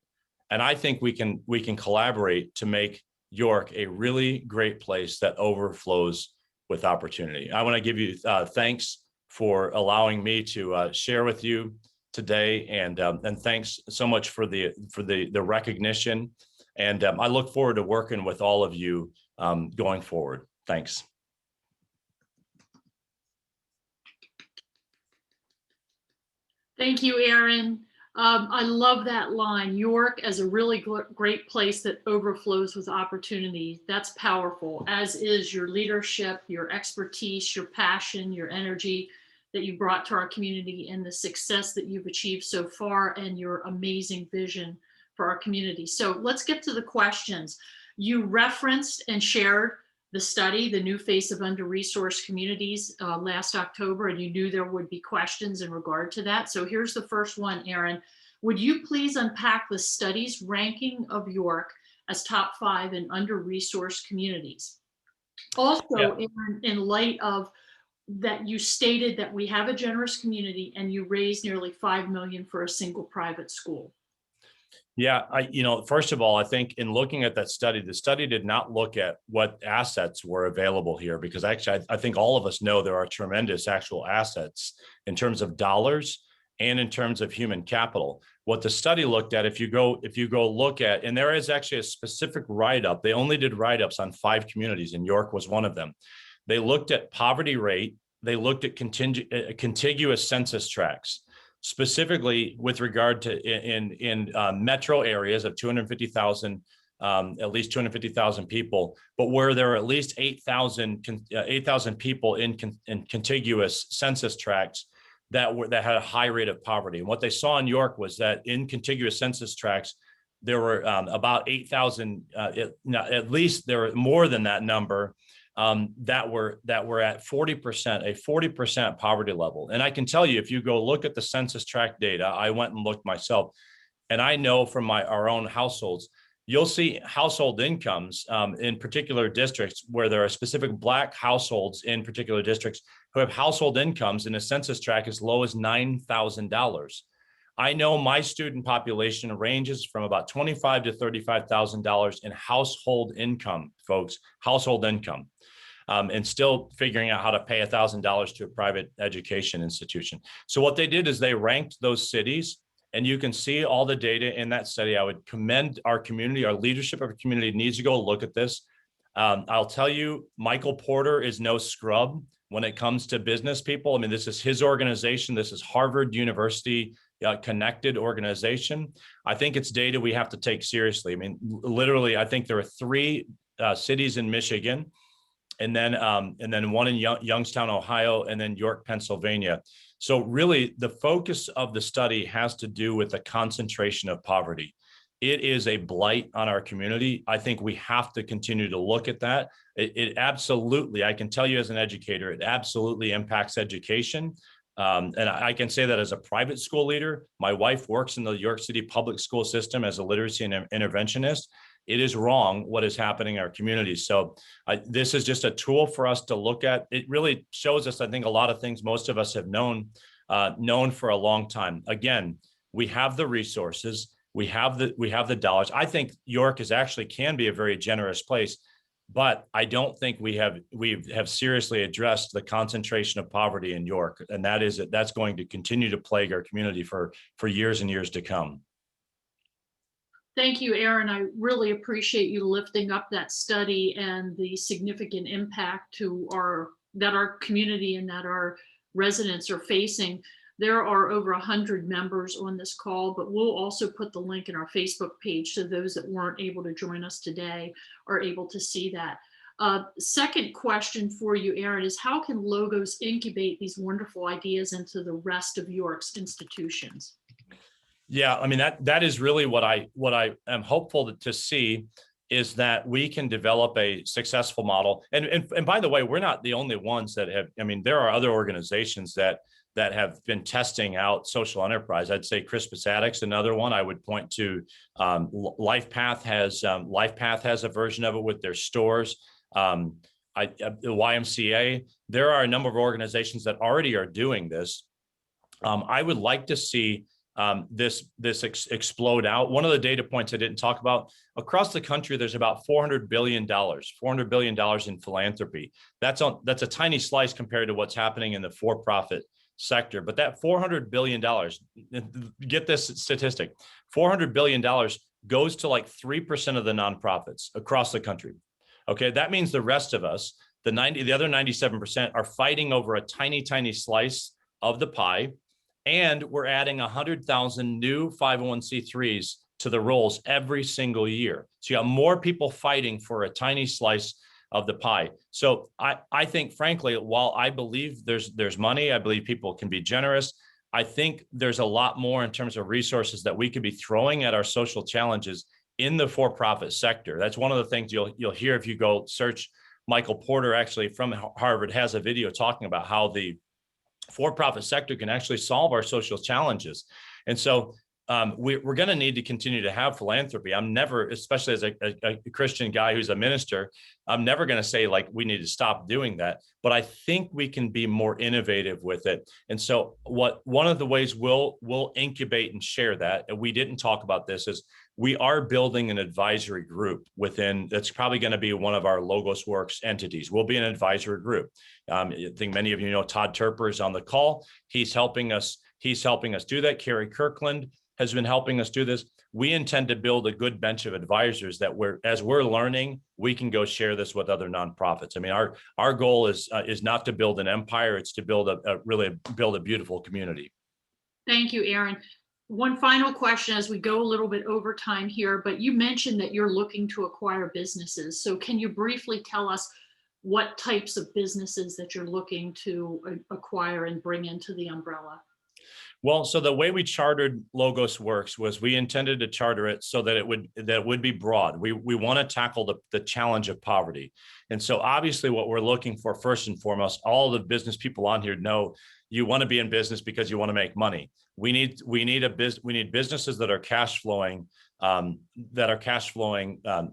and I think we can collaborate to make York a really great place that overflows with opportunity. I want to give you thanks for allowing me to share with you today, and thanks so much for the recognition. And I look forward to working with all of you going forward. Thanks. Thank you, Aaron. I love that line, York as a really great place that overflows with opportunity. That's powerful, as is your leadership, your expertise, your passion, your energy that you brought to our community, and the success that you've achieved so far, and your amazing vision for our community. So let's get to the questions. You referenced and shared the study, The New Face of Under-Resourced Communities, last October, and you knew there would be questions in regard to that. So here's the first one, Aaron. Would you please unpack the study's ranking of York as top 5 in under-resourced communities? Also, Aaron, in light of that, you stated that we have a generous community and you raised nearly $5 million for a single private school. Yeah, first of all, I think in looking at that study, the study did not look at what assets were available here, because actually, I think all of us know there are tremendous actual assets in terms of dollars and in terms of human capital. What the study looked at, if you go look at, and there is actually a specific write-up, they only did write-ups on 5 communities, and York was one of them. They looked at poverty rate, they looked at contiguous census tracts, specifically with regard to in metro areas of 250,000 at least 250,000 people, but where there are at least 8,000 people in contiguous census tracts that had a high rate of poverty. And what they saw in York was that in contiguous census tracts, there were about 8,000, at least there were more than that number, that were at 40%, a 40% poverty level. And I can tell you, if you go look at the census tract data, I went and looked myself, and I know from our own households, you'll see household incomes in particular districts where there are specific Black households in particular districts who have household incomes in a census tract as low as $9,000. I know my student population ranges from about $25,000 to $35,000 in household income, folks, household income, and still figuring out how to pay $1,000 to a private education institution. So what they did is they ranked those cities, and you can see all the data in that study. I would commend our community, our leadership of our community needs to go look at this. I'll tell you, Michael Porter is no scrub when it comes to business people. I mean, this is his organization. This is Harvard University connected organization. I think it's data we have to take seriously. I mean, literally, I think there are 3 cities in Michigan, and then one in Youngstown, Ohio, and then York, Pennsylvania. So really, the focus of the study has to do with the concentration of poverty. It is a blight on our community. I think we have to continue to look at that. It absolutely, I can tell you as an educator, it absolutely impacts education. And I can say that as a private school leader. My wife works in the York City public school system as a literacy and interventionist. It is wrong what is happening in our communities. So this is just a tool for us to look at. It really shows us, I think, a lot of things most of us have known for a long time. Again, we have the resources, we have the dollars. I think York can be a very generous place, but I don't think we have seriously addressed the concentration of poverty in York, and that's going to continue to plague our community for years and years to come. Thank you, Aaron. I really appreciate you lifting up that study and the significant impact that our community and that our residents are facing. There are over 100 members on this call, but we'll also put the link in our Facebook page so those that weren't able to join us today are able to see that. Second question for you, Aaron, is how can Logos incubate these wonderful ideas into the rest of York's institutions? Yeah, I mean, that is really what I am hopeful to see, is that we can develop a successful model. And by the way, we're not the only ones that have. I mean, there are other organizations that have been testing out social enterprise. I'd say Crispus Attucks, another one I would point to. LifePath has a version of it with their stores. The YMCA. There are a number of organizations that already are doing this. I would like to see this explode out. One of the data points I didn't talk about, across the country, there's about $400 billion in philanthropy. That's a tiny slice compared to what's happening in the for-profit sector. But that $400 billion, get this statistic, $400 billion goes to like 3% of the nonprofits across the country. Okay, that means the rest of us, the other 97% are fighting over a tiny, tiny slice of the pie. And we're adding 100,000 new 501c3s to the rolls every single year. So you have more people fighting for a tiny slice of the pie. So I think, frankly, while I believe there's money, I believe people can be generous, I think there's a lot more in terms of resources that we could be throwing at our social challenges in the for-profit sector. That's one of the things you'll hear if you go search. Michael Porter, actually from Harvard, has a video talking about how the for-profit sector can actually solve our social challenges. And so we're going to need to continue to have philanthropy. I'm never, especially as a Christian guy who's a minister, I'm never going to say like we need to stop doing that. But I think we can be more innovative with it. And so one of the ways we'll incubate and share that, and we didn't talk about this, is we are building an advisory group within, that's probably going to be one of our LogosWorks entities. We'll be an advisory group. I think many of you know Todd Terper is on the call. He's helping us do that. Carrie Kirkland has been helping us do this. We intend to build a good bench of advisors that as we're learning, we can go share this with other nonprofits. I mean, our goal is not to build an empire, it's to really build a beautiful community. Thank you, Aaron. One final question as we go a little bit over time here, but you mentioned that you're looking to acquire businesses. So can you briefly tell us what types of businesses that you're looking to acquire and bring into the umbrella? Well, so the way we chartered LogosWorks was we intended to charter it so that it would be broad. We want to tackle the challenge of poverty. And so obviously what we're looking for first and foremost, all the business people on here know you want to be in business because you want to make money. We need businesses that are cash flowing,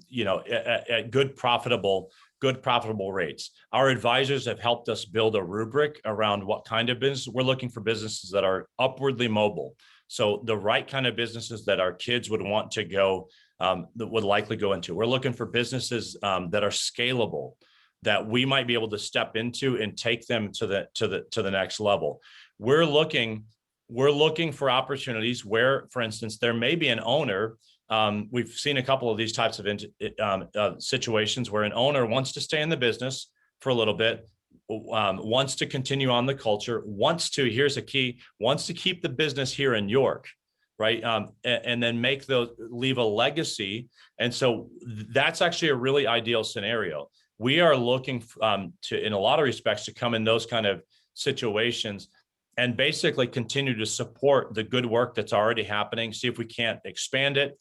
you know, at good profitable rates. Our advisors have helped us build a rubric around what kind of business. We're looking for businesses that are upwardly mobile. So the right kind of businesses that our kids would want to go, that would likely go into. We're looking for businesses that are scalable, that we might be able to step into and take them to the next level. We're looking for opportunities where, for instance, there may be an owner. We've seen a couple of these types of situations where an owner wants to stay in the business for a little bit, wants to continue on the culture, wants to keep the business here in York, right? And then leave a legacy. And so that's actually a really ideal scenario. We are looking to, in a lot of respects, to come in those kind of situations and basically continue to support the good work that's already happening, see if we can't expand it,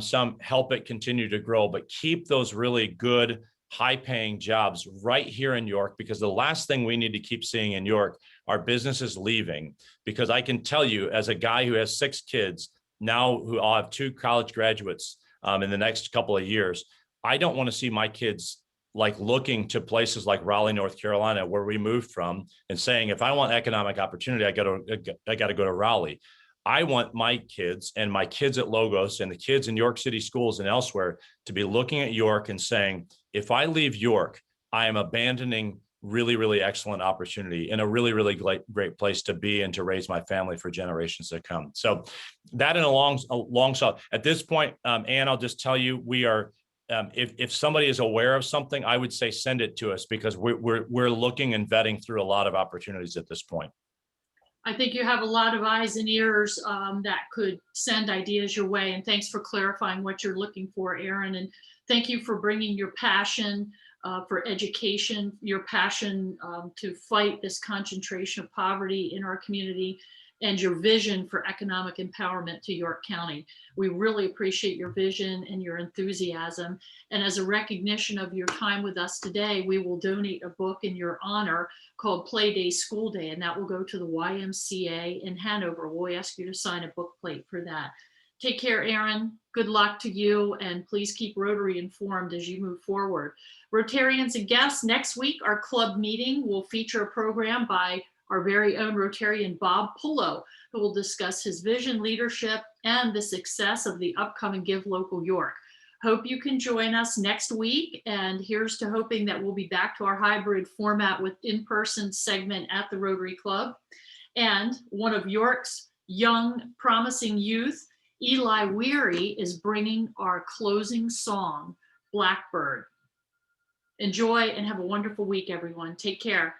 some help it continue to grow, but keep those really good, high-paying jobs right here in York, because the last thing we need to keep seeing in York are businesses leaving. Because I can tell you, as a guy who has 6 kids now, who I'll have 2 college graduates in the next couple of years, I don't want to see my kids like looking to places like Raleigh, North Carolina, where we moved from, and saying, if I want economic opportunity, I got to go to Raleigh. I want my kids and my kids at Logos and the kids in York City schools and elsewhere to be looking at York and saying, if I leave York, I am abandoning really, really excellent opportunity and a really, really great place to be and to raise my family for generations to come. So that in a long shot. At this point, Ann, I'll just tell you, we are, if somebody is aware of something, I would say send it to us, because we're looking and vetting through a lot of opportunities at this point. I think you have a lot of eyes and ears that could send ideas your way. And thanks for clarifying what you're looking for, Aaron. And thank you for bringing your passion for education, your passion to fight this concentration of poverty in our community, and your vision for economic empowerment to York County. We really appreciate your vision and your enthusiasm. And as a recognition of your time with us today, we will donate a book in your honor called Play Day School Day, and that will go to the YMCA in Hanover. We'll ask you to sign a book plate for that. Take care, Aaron. Good luck to you, and please keep Rotary informed as you move forward. Rotarians and guests, next week, our club meeting will feature a program by our very own Rotarian Bob Pullo, who will discuss his vision, leadership, and the success of the upcoming Give Local York. Hope you can join us next week, and here's to hoping that we'll be back to our hybrid format with in-person segment at the Rotary Club. And one of York's young, promising youth, Eli Weary, is bringing our closing song, Blackbird. Enjoy and have a wonderful week, everyone. Take care.